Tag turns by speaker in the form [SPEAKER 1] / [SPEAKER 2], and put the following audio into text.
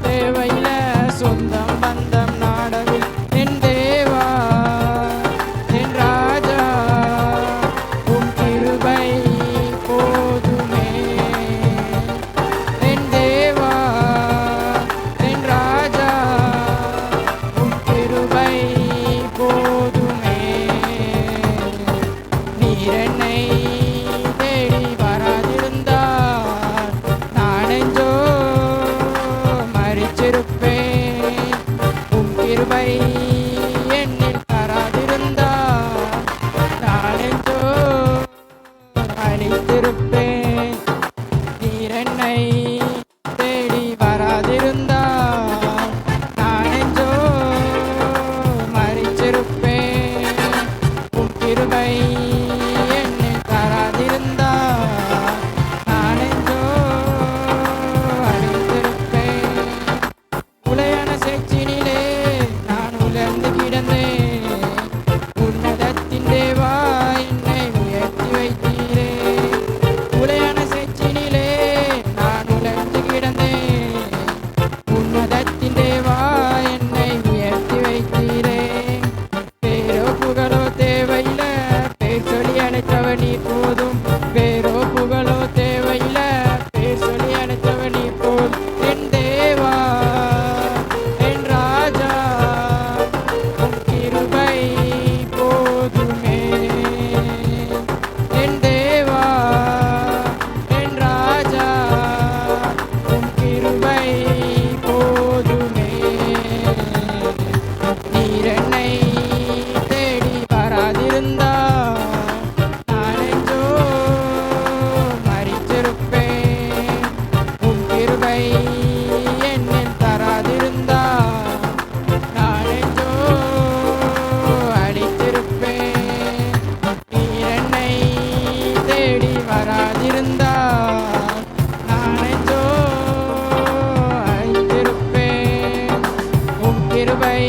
[SPEAKER 1] தேவையில்ல சொந்தம் பந்தம் நாடவில் என் தேவா என் ராஜா உம் கிருபை போதுமே என் தேவா என் ராஜா உம் கிருபை போதுமே நீர் என்னை தேடி வராதிருந்தார் நானெஞ்சோ மரிச்சிருப்பேன் உம் கிருபை என்னில் தராதிருந்தார் நானெஞ்சோ மரித்திருப்பேன் நீர் என்னை தேடி வராதிருந்தார் நானெஞ்சோ மரிச்சிருப்பேன் உம் கிருபை என்னில் தராதிருந்தார் நானெஞ்சோ அழித்திருப்பேன் உளையான சேற்றினிலே நான் உலர்ந்து கிடந்தேன் உன்னதத்தின் தேவா என்னை உயர்த்தி வைத்தீரே உளையான சேற்றினிலே நான் உலர்ந்து கிடந்தேன் உன்னதத்தின் தேவா என்னை உயர்த்தி வைத்தீரே பேரோ புகழோ தேவையில்ல பேர் சொல்லி அழைத்தவன் நீ போதும் பேரோ புகழோ தேவையில்ல பேர் சொல்லி அழைத்தவன் நீ போதும் என் தேவா என் ராஜா உம் கிருபை போதுமே என் தேவா என் ராஜா உம் கிருபை போதுமே நீர் என்னை தேடி வராதிருந்தார் நானெஞ்சோ மரித்திருப்பேன் உம் கிருபை என்னில் தராதிருந்தார் நானெஞ்சோ அழித்திருப்பேன் நீர் என்னை தேடி வராதிருந்தார் நானெஞ்சோ அழித்திருப்பேன் உம் கிருபை